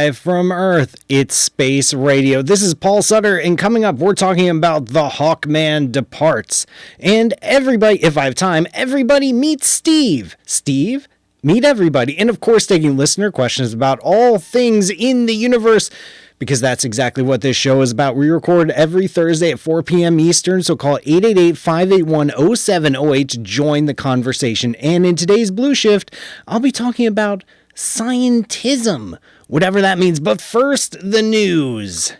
live from Earth. It's Space Radio. This is Paul Sutter, and coming up, we're talking about the Hawkman Departs. And everybody, if I have time, everybody meet Steve. Steve, meet everybody. And of course, taking listener questions about all things in the universe, because that's exactly what this show is about. We record every Thursday at 4 p.m. Eastern, so call 888-581-0708 to join the conversation. And in today's Blue Shift, I'll be talking about scientism, whatever that means. But first, the news.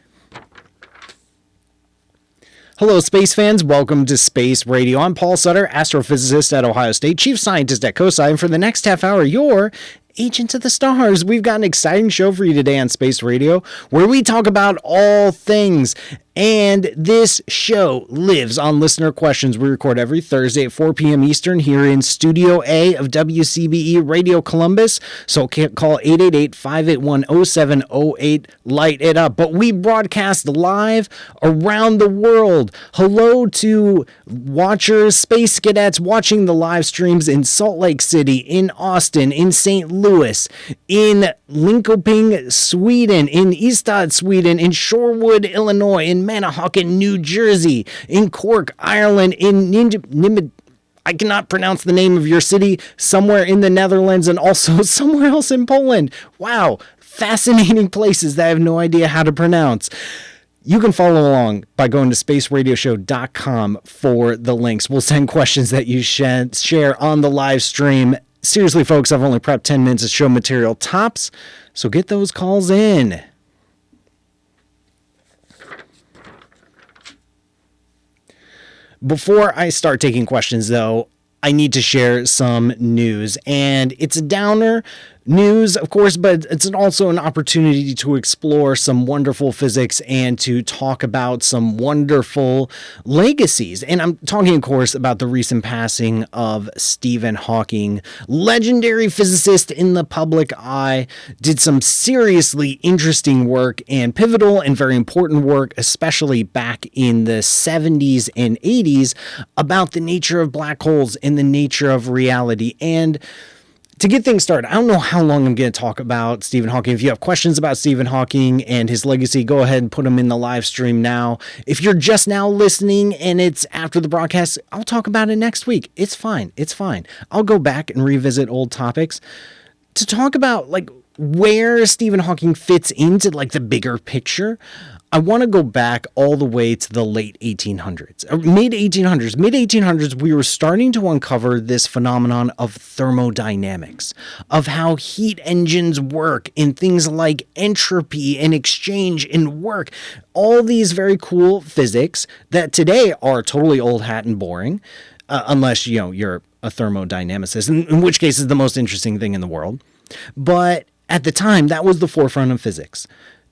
Hello, space fans. Welcome to Space Radio. I'm Paul Sutter, astrophysicist at Ohio State, chief scientist at COSI, and for the next half hour, you're Agent of the Stars. We've got an exciting show for you today on Space Radio, where we talk about all things. And this show lives on listener questions. We record every Thursday at 4 p.m. Eastern here in Studio A of WCBE Radio Columbus. So call 888-581-0708. Light it up. But we broadcast live around the world. Hello to watchers, space cadets watching the live streams in Salt Lake City, in Austin, in St. Louis, in Linköping, Sweden, in Ystad, Sweden, in Shorewood, Illinois, in Manahawkin, New Jersey, in Cork, Ireland, in I cannot pronounce the name of your city, somewhere in the Netherlands, and also somewhere else in Poland. Wow, fascinating places that I have no idea how to pronounce. You can follow along by going to spaceradioshow.com for the links. We'll send questions that you share on the live stream. Seriously, folks, I've only prepped 10 minutes of show material tops, so get those calls in. Before I start taking questions, though, I need to share some news, and it's a downer news, of course, but it's also an opportunity to explore some wonderful physics and to talk about some wonderful legacies. And I'm talking, of course, about the recent passing of Stephen Hawking, legendary physicist in the public eye, did some seriously interesting work and pivotal and very important work, especially back in the 70s and 80s, about the nature of black holes and the nature of reality. And to get things started, I don't know how long I'm going to talk about Stephen Hawking. If you have questions about Stephen Hawking and his legacy, go ahead and put them in the live stream now. If you're just now listening and it's after the broadcast, I'll talk about it next week. It's fine. It's fine. I'll go back and revisit old topics to talk about where Stephen Hawking fits into the bigger picture. I want to go back all the way to the late 1800s, mid-1800s. Mid-1800s, we were starting to uncover this phenomenon of thermodynamics, of how heat engines work in things like entropy and exchange and work. All these very cool physics that today are totally old hat and boring, unless, you're a thermodynamicist, in which case is the most interesting thing in the world. But at the time, that was the forefront of physics.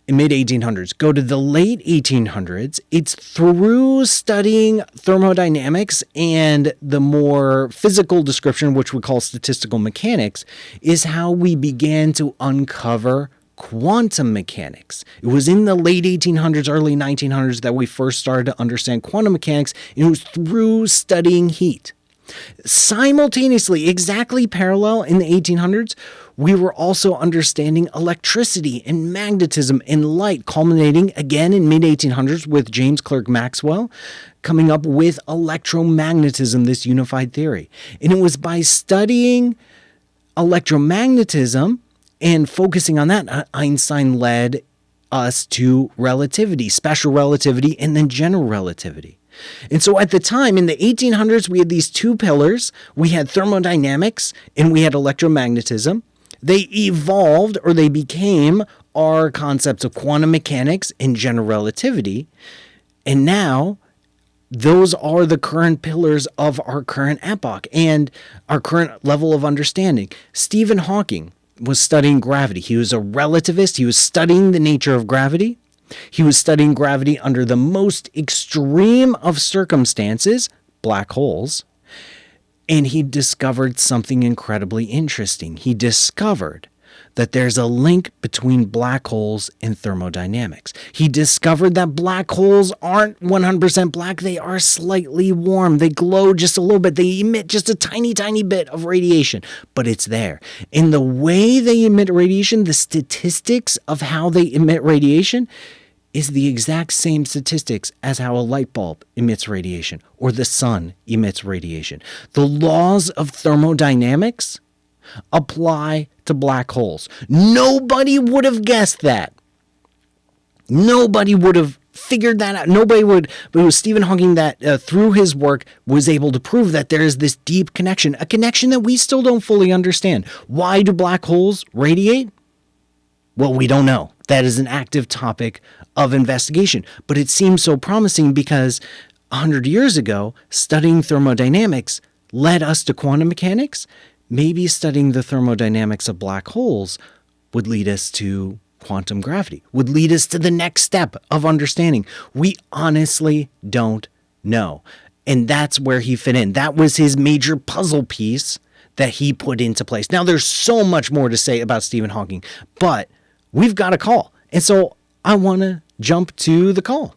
In mid-1800s, go to the late 1800s, it's through studying thermodynamics and the more physical description, which we call statistical mechanics, is how we began to uncover quantum mechanics. It was in the late 1800s, early 1900s that we first started to understand quantum mechanics, and it was through studying heat. Simultaneously, exactly parallel in the 1800s, we were also understanding electricity and magnetism and light, culminating again in mid-1800s with James Clerk Maxwell coming up with electromagnetism, this unified theory. And it was by studying electromagnetism and focusing on that, Einstein led us to relativity, special relativity, and then general relativity. And so at the time, in the 1800s, we had these two pillars. We had thermodynamics and we had electromagnetism. They evolved, or they became, our concepts of quantum mechanics and general relativity. And now, those are the current pillars of our current epoch and our current level of understanding. Stephen Hawking was studying gravity. He was a relativist. He was studying the nature of gravity. He was studying gravity under the most extreme of circumstances, black holes, and he discovered something incredibly interesting. He discovered that there's a link between black holes and thermodynamics. He discovered that black holes aren't 100% black. They are slightly warm. They glow just a little bit. They emit just a tiny, tiny bit of radiation, but it's there. And the way they emit radiation, the statistics of how they emit radiation is the exact same statistics as how a light bulb emits radiation or the sun emits radiation. The laws of thermodynamics apply to black holes. Nobody would have guessed that. Nobody would have figured that out. Nobody would, but it was Stephen Hawking that through his work was able to prove that there is this deep connection, a connection that we still don't fully understand. Why do black holes radiate? Well, we don't know. That is an active topic of investigation, but it seems so promising because 100 years ago, studying thermodynamics led us to quantum mechanics. Maybe studying the thermodynamics of black holes would lead us to quantum gravity, would lead us to the next step of understanding. We honestly don't know. And that's where he fit in. That was his major puzzle piece that he put into place. Now, there's so much more to say about Stephen Hawking, but we've got a call. And so I want to jump to the call.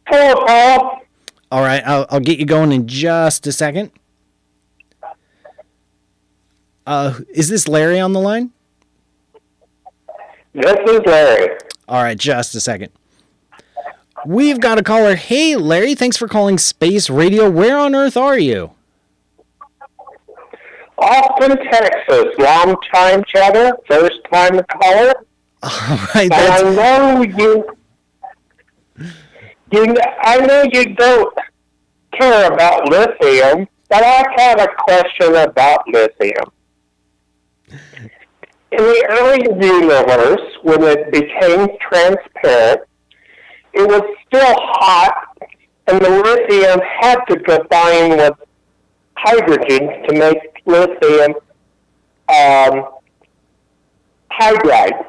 Hello, Paul. All right, I'll get you going in just a second. Is this Larry on the line? This is Larry. All right, just a second. We've got a caller. Hey, Larry, thanks for calling Space Radio. Where on earth are you? Austin, Texas. Long time chatter, first time caller. All right, And I know I know you don't care about lithium, but I have a question about lithium. In the early universe, when it became transparent, it was still hot, and the lithium had to combine with hydrogen to make lithium hydride.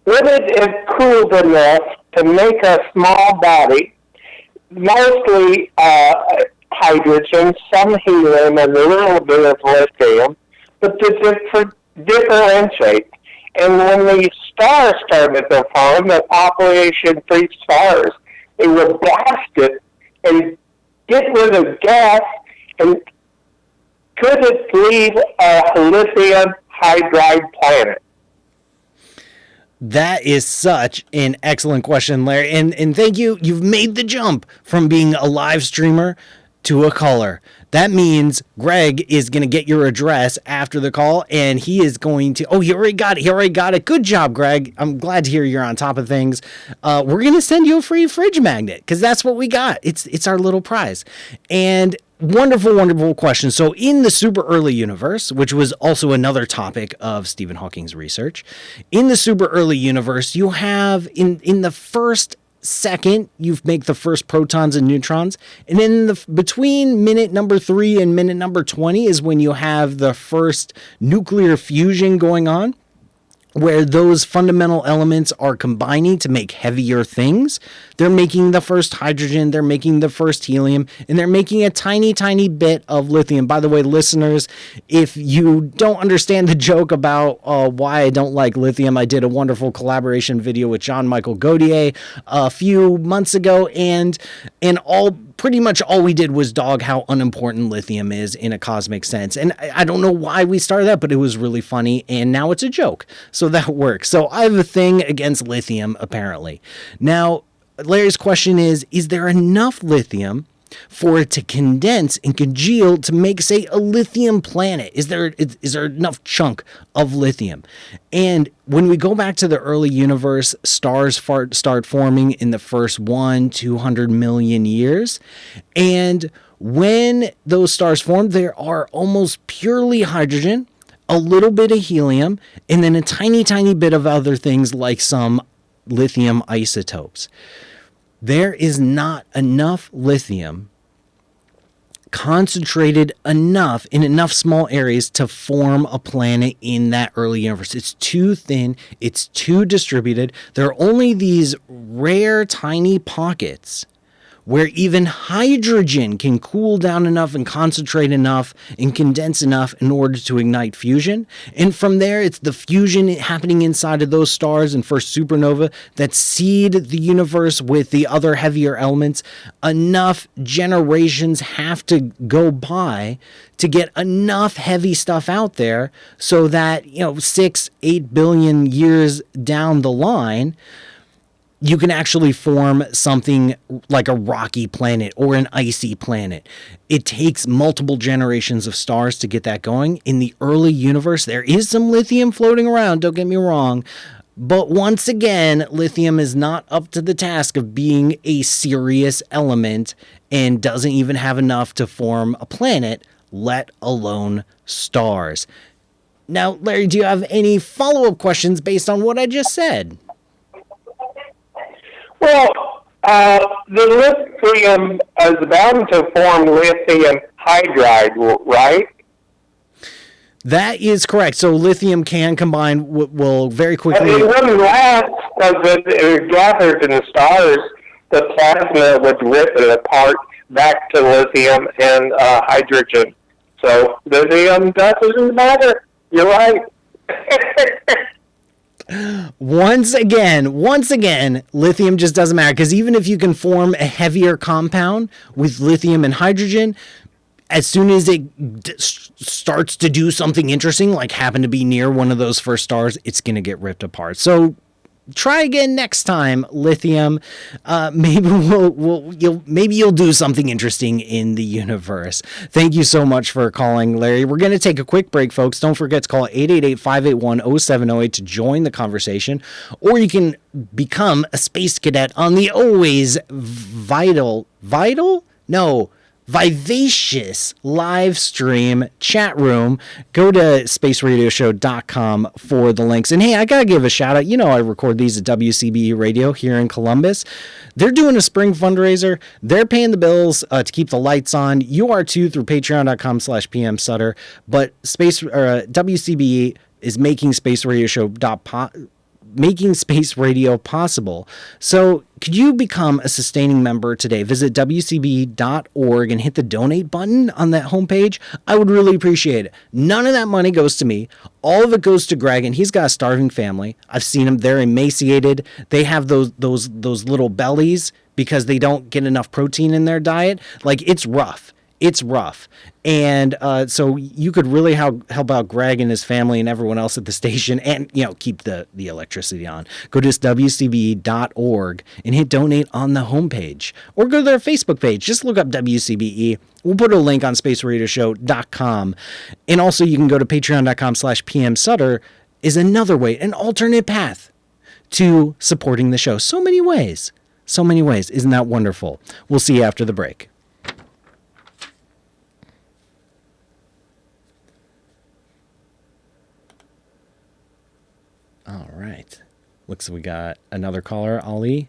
When it is cooled enough to make a small body, mostly hydrogen, some helium, and a little bit of lithium, but to differentiate. And when the stars started to form, the population-free stars, they would blast it and get rid of gas, and could it leave a lithium hydride planet? That is such an excellent question, Larry. And thank you. You've made the jump from being a live streamer to a caller. That means Greg is going to get your address after the call, and he is going to... Oh, he already got it. Good job, Greg. I'm glad to hear you're on top of things. We're going to send you a free fridge magnet, because that's what we got. It's our little prize. And wonderful, wonderful question. So in the super early universe, which was also another topic of Stephen Hawking's research, in the super early universe, you have in the first second, you make the first protons and neutrons, and then between minute number 3 and minute number 20 is when you have the first nuclear fusion going on, where those fundamental elements are combining to make heavier things. They're making the first hydrogen, they're making the first helium, and they're making a tiny, tiny bit of lithium. By the way, listeners, if you don't understand the joke about why I don't like lithium, I did a wonderful collaboration video with Jean-Michel Gaudier a few months ago, and pretty much all we did was dog how unimportant lithium is in a cosmic sense. And I don't know why we started that, but it was really funny, and now it's a joke. So that works. So I have a thing against lithium, apparently. Now, Larry's question is there enough lithium for it to condense and congeal to make, say, a lithium planet? Is there enough chunk of lithium? And when we go back to the early universe, stars start forming in the first 200 million years. And when those stars form, there are almost purely hydrogen, a little bit of helium, and then a tiny, tiny bit of other things like some lithium isotopes. There is not enough lithium concentrated enough in enough small areas to form a planet in that early universe. It's too thin. It's too distributed. There are only these rare tiny pockets where even hydrogen can cool down enough and concentrate enough and condense enough in order to ignite fusion. And from there, it's the fusion happening inside of those stars and first supernova that seed the universe with the other heavier elements. Enough generations have to go by to get enough heavy stuff out there so that, 6-8 billion years down the line, you can actually form something like a rocky planet or an icy planet. It takes multiple generations of stars to get that going. In the early universe, there is some lithium floating around, don't get me wrong. But once again, lithium is not up to the task of being a serious element and doesn't even have enough to form a planet, let alone stars. Now, Larry, do you have any follow-up questions based on what I just said? Well, the lithium is bound to form lithium hydride, right? That is correct. So lithium can combine, will very quickly... But it wouldn't last because it gathers in the stars. The plasma would rip it apart back to lithium and hydrogen. So lithium doesn't matter. You're right. Once again, lithium just doesn't matter, because even if you can form a heavier compound with lithium and hydrogen, as soon as it starts to do something interesting, like happen to be near one of those first stars, it's going to get ripped apart. So try again next time, lithium. Maybe you'll do something interesting in the universe. Thank you so much for calling, Larry. We're going to take a quick break, folks. Don't forget to call 888-581-0708 to join the conversation, or you can become a space cadet on the always vivacious live stream chat room. Go to spaceradioshow.com for the links. And hey, I gotta give a shout out. I record these at WCBE Radio here in Columbus. They're doing a spring fundraiser. They're paying the bills to keep the lights on. You are too, through patreon.com/PM Sutter. But WCBE is making Space Radio possible. So could you become a sustaining member today? Visit WCBE.org and hit the donate button on that homepage. I would really appreciate it. None of that money goes to me. All of it goes to Greg, and he's got a starving family. I've seen them. They're emaciated. They have those little bellies because they don't get enough protein in their diet. Like, it's rough. It's rough. And so you could really help out Greg and his family and everyone else at the station, and keep the electricity on. Go to WCBE.org and hit donate on the homepage, or go to their Facebook page. Just look up WCBE. We'll put a link on spaceradioshow.com. And also you can go to patreon.com/PM Sutter is another way, an alternate path to supporting the show. So many ways. Isn't that wonderful? We'll see you after the break. All right. Looks like we got another caller, Ali.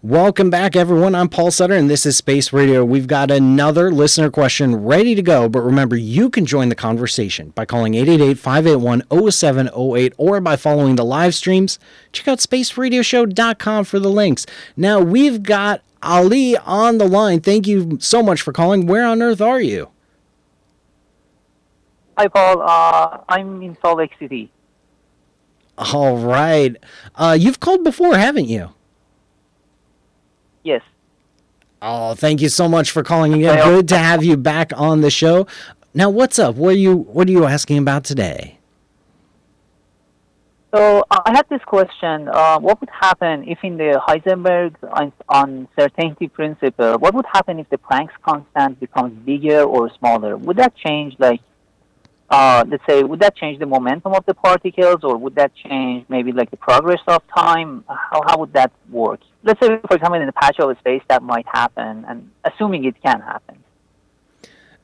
Welcome back, everyone. I'm Paul Sutter, and this is Space Radio. We've got another listener question ready to go, but remember, you can join the conversation by calling 888-581-0708 or by following the live streams. Check out spaceradioshow.com for the links. Now, we've got Ali on the line. Thank you so much for calling. Where on earth are you? Hi, Paul. I'm in Salt Lake City. All right. You've called before, haven't you? Yes. Oh, thank you so much for calling again. Good to have you back on the show. Now, what's up? What are you asking about today? So I had this question. What would happen if in the Heisenberg's uncertainty principle, what would happen if the Planck's constant becomes bigger or smaller? Would that change, would that change the momentum of the particles, or would that change maybe the progress of time? How would that work? Let's say, for example, in the patch of space that might happen, and assuming it can happen.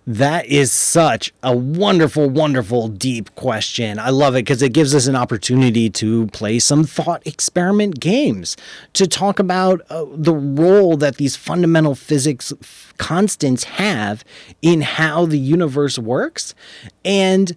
That is such a wonderful, wonderful, deep question. I love it because it gives us an opportunity to play some thought experiment games, to talk about the role that these fundamental physics constants have in how the universe works. And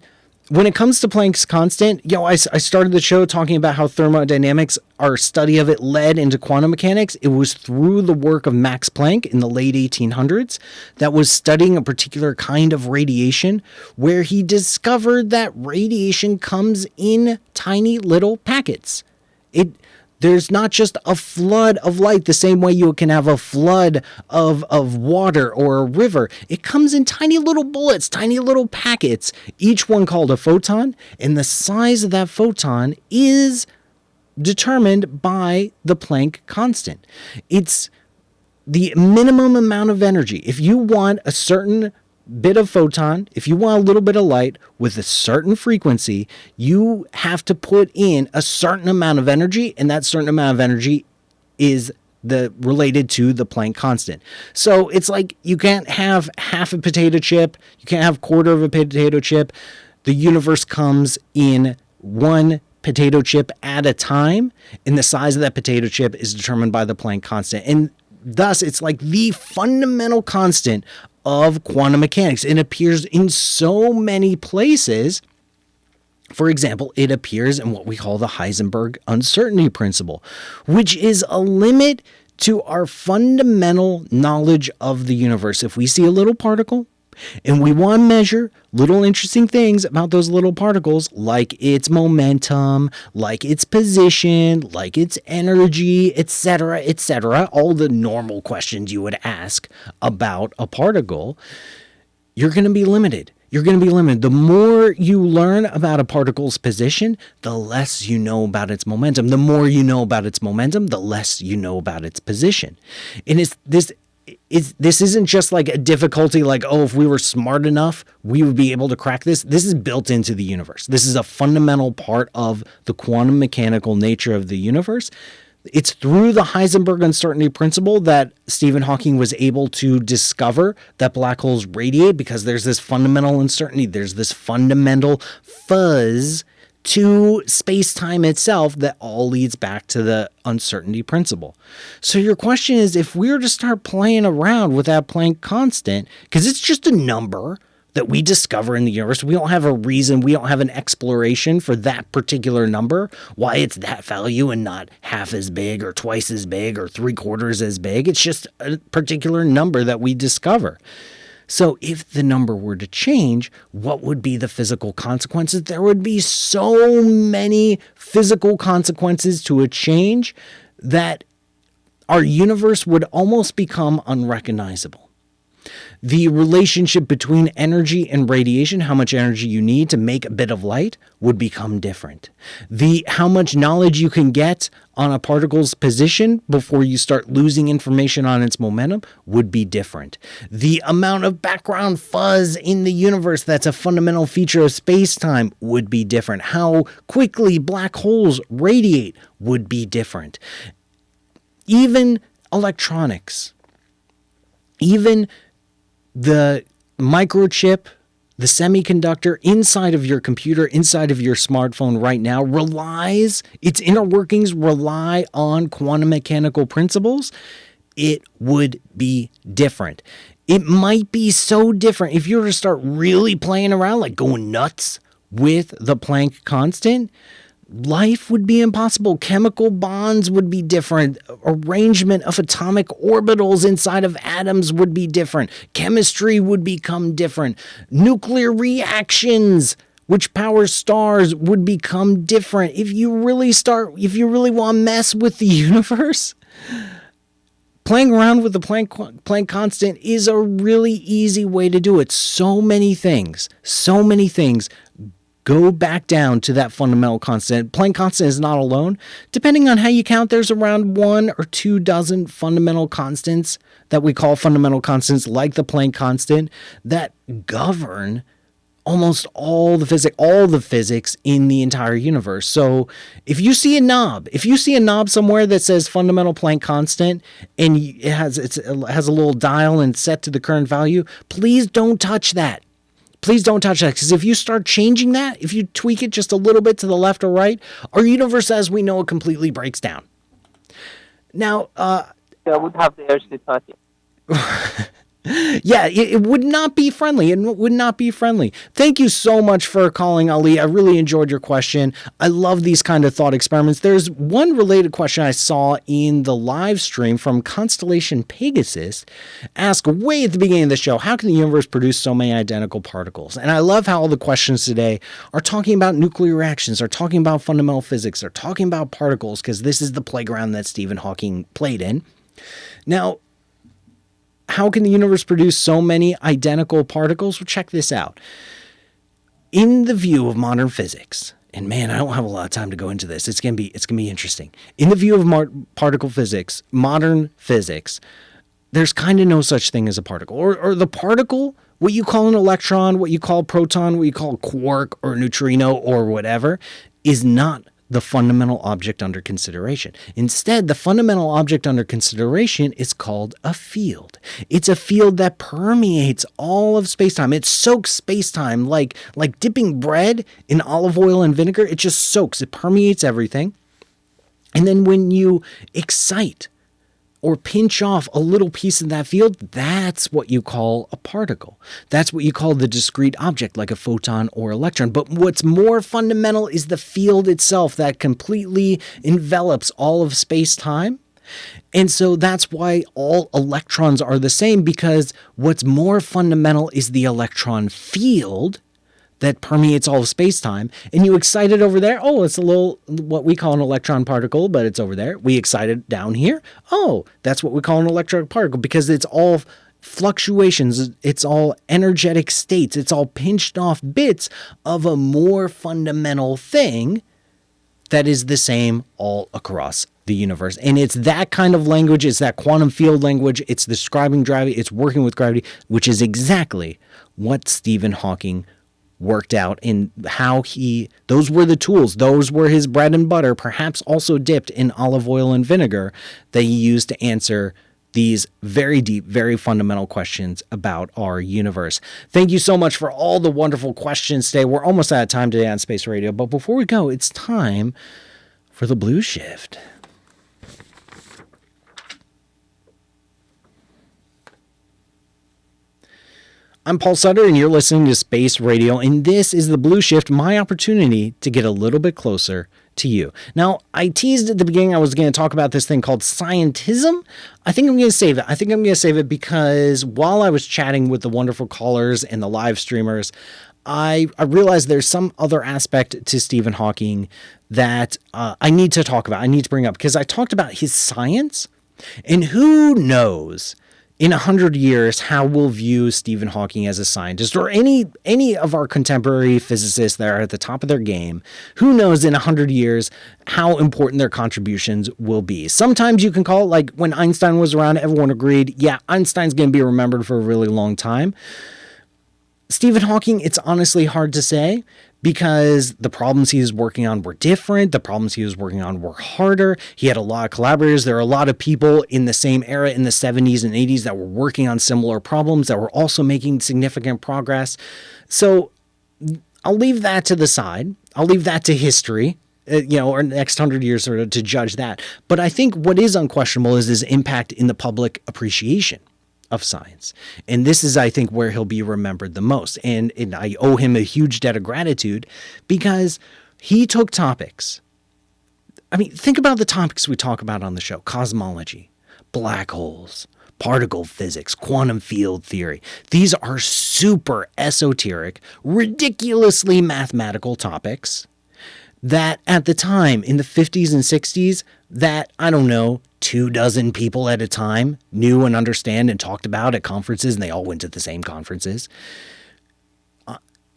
when it comes to Planck's constant, I started the show talking about how thermodynamics, our study of it, led into quantum mechanics. It was through the work of Max Planck in the late 1800s that was studying a particular kind of radiation, where he discovered that radiation comes in tiny little packets. There's not just a flood of light the same way you can have a flood of water or a river. It comes in tiny little bullets, tiny little packets, each one called a photon, and the size of that photon is determined by the Planck constant. It's the minimum amount of energy. If you want a certain bit of photon, if you want a little bit of light with a certain frequency, you have to put in a certain amount of energy, and that certain amount of energy is related to the Planck constant. So it's like you can't have half a potato chip, you can't have quarter of a potato chip. The universe comes in one potato chip at a time, and the size of that potato chip is determined by the Planck constant. And thus, it's like the fundamental constant of quantum mechanics. It appears in so many places. For example, it appears in what we call the Heisenberg uncertainty principle, which is a limit to our fundamental knowledge of the universe. If we see a little particle and we want to measure little interesting things about those little particles, like its momentum, like its position, like its energy, etc., all the normal questions you would ask about a particle, you're going to be limited. The more you learn about a particle's position, the less you know about its momentum. The more you know about its momentum, the less you know about its position. And this isn't just like a difficulty like, oh, if we were smart enough, we would be able to crack this. This is built into the universe. This is a fundamental part of the quantum mechanical nature of the universe. It's through the Heisenberg uncertainty principle that Stephen Hawking was able to discover that black holes radiate, because there's this fundamental uncertainty. There's this fundamental fuzz to space-time itself that all leads back to the uncertainty principle. So your question is, if we were to start playing around with that Planck constant, because it's just a number that we discover in the universe, we don't have a reason, we don't have an exploration for that particular number, why it's that value and not half as big or twice as big or 3/4 as big. It's just a particular number that we discover. So if the number were to change, what would be the physical consequences? There would be so many physical consequences to a change that our universe would almost become unrecognizable. The relationship between energy and radiation, how much energy you need to make a bit of light, would become different. How much knowledge you can get on a particle's position before you start losing information on its momentum would be different. The amount of background fuzz in the universe that's a fundamental feature of space-time would be different. How quickly black holes radiate would be different. Even electronics, even the microchip, the semiconductor inside of your computer, inside of your smartphone right now its inner workings rely on quantum mechanical principles. It would be different. It might be so different if you were to start really playing around, like going nuts with the Planck constant. Life would be impossible. Chemical bonds would be different. Arrangement of atomic orbitals inside of atoms would be different. Chemistry would become different. Nuclear reactions, which power stars, would become different. If you really want to mess with the universe, playing around with the Planck constant is a really easy way to do it. So many things go back down to that fundamental constant. Planck constant is not alone. Depending on how you count, there's around 1 or 2 dozen fundamental constants that we call fundamental constants, like the Planck constant, that govern almost all the physics in the entire universe. So if you see a knob somewhere that says fundamental Planck constant, and it has a little dial and set to the current value, please don't touch that. Please don't touch that, because if you start changing that, if you tweak it just a little bit to the left or right, our universe as we know it completely breaks down. Now, I would have the urge to touch it. Yeah, it would not be friendly. It would not be friendly. Thank you so much for calling, Ali. I really enjoyed your question. I love these kind of thought experiments. There's one related question I saw in the live stream from Constellation Pegasus ask way at the beginning of the show, how can the universe produce so many identical particles? And I love how all the questions today are talking about nuclear reactions, are talking about fundamental physics, are talking about particles, because this is the playground that Stephen Hawking played in. Now, how can the universe produce so many identical particles? Well, check this out. In the view of modern physics, and man, I don't have a lot of time to go into this. It's gonna be interesting. In the view of particle physics, modern physics, there's kind of no such thing as a particle, or the particle, what you call an electron, what you call a proton, what you call a quark or a neutrino or whatever, is not the fundamental object under consideration. Instead, the fundamental object under consideration is called a field. It's a field that permeates all of space-time. It soaks space-time like dipping bread in olive oil and vinegar. It just soaks. It permeates everything. And then when you excite or pinch off a little piece of that field, that's what you call a particle. That's what you call the discrete object, like a photon or electron. But what's more fundamental is the field itself that completely envelops all of space-time. And so that's why all electrons are the same, because what's more fundamental is the electron field that permeates all of space-time. And you excite it over there. Oh, it's a little, what we call an electron particle, but it's over there. We excite it down here. Oh, that's what we call an electron particle, because it's all fluctuations. It's all energetic states. It's all pinched off bits of a more fundamental thing that is the same all across the universe. And it's that kind of language. It's that quantum field language. It's describing gravity. It's working with gravity, which is exactly what Stephen Hawking worked out in how those were the tools, those were his bread and butter, perhaps also dipped in olive oil and vinegar, that he used to answer these very deep, very fundamental questions about our universe. Thank you so much for all the wonderful questions today. We're almost out of time today on Space Radio, but before we go, it's time for the Blue Shift. I'm Paul Sutter, and you're listening to Space Radio, and this is the Blue Shift, my opportunity to get a little bit closer to you. Now, I teased at the beginning I was going to talk about this thing called scientism. I think I'm going to save it. Because while I was chatting with the wonderful callers and the live streamers, I realized there's some other aspect to Stephen Hawking that I need to talk about. I need to bring up, because I talked about his science, and who knows in 100 years how we'll view Stephen Hawking as a scientist, or any of our contemporary physicists that are at the top of their game. Who knows in 100 years how important their contributions will be. Sometimes you can call it, like when Einstein was around, everyone agreed, yeah, Einstein's going to be remembered for a really long time. Stephen Hawking, it's honestly hard to say, because the problems he was working on were different. The problems he was working on were harder. He had a lot of collaborators. There are a lot of people in the same era in the 70s and 80s that were working on similar problems, that were also making significant progress. So I'll leave that to the side. I'll leave that to history, or next 100 years to judge that. But I think what is unquestionable is his impact in the public appreciation of science. And this is, I think, where he'll be remembered the most. And I owe him a huge debt of gratitude, because he took topics. I mean, think about the topics we talk about on the show: cosmology, black holes, particle physics, quantum field theory. These are super esoteric, ridiculously mathematical topics that at the time in the 50s and 60s, that, I don't know, 24 people at a time knew and understand and talked about at conferences, and they all went to the same conferences.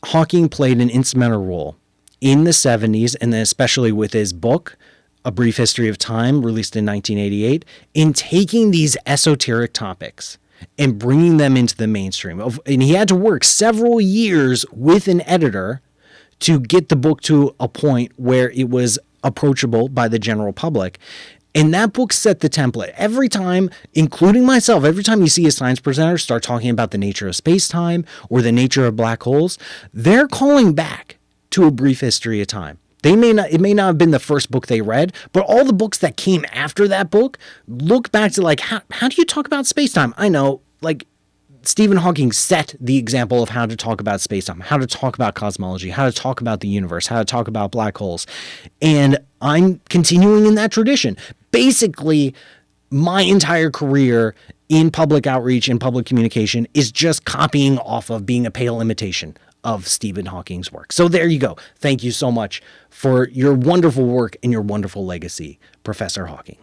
Hawking played an instrumental role in the 70s, and then especially with his book, A Brief History of Time, released in 1988, in taking these esoteric topics and bringing them into the mainstream. And he had to work several years with an editor to get the book to a point where it was approachable by the general public. And that book set the template. Every time, including myself, every time you see a science presenter start talking about the nature of space-time or the nature of black holes, they're calling back to A Brief History of Time. It may not have been the first book they read, but all the books that came after that book look back to, like, how do you talk about space-time? I know, like, Stephen Hawking set the example of how to talk about space-time, how to talk about cosmology, how to talk about the universe, how to talk about black holes. And I'm continuing in that tradition. Basically, my entire career in public outreach and public communication is just copying off of, being a pale imitation of Stephen Hawking's work. So there you go. Thank you so much for your wonderful work and your wonderful legacy, Professor Hawking.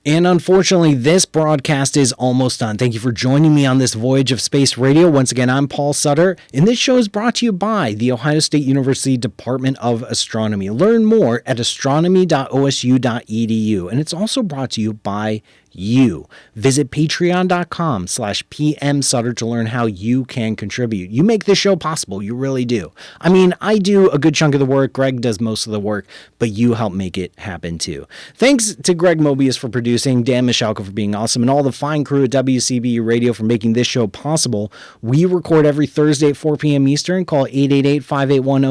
And unfortunately, this broadcast is almost done. Thank you for joining me on this voyage of space radio. Once again, I'm Paul Sutter, and this show is brought to you by the Ohio State University Department of Astronomy. Learn more at astronomy.osu.edu, and it's also brought to you by you. Visit patreon.com/PM Sutter to learn how you can contribute. You make this show possible. You really do. I mean, I do a good chunk of the work. Greg does most of the work, but you help make it happen too. Thanks to Greg Moebius for producing, Dan Michalka for being awesome, and all the fine crew at WCBE Radio for making this show possible. We record every Thursday at 4 p.m. Eastern. Call 888-5810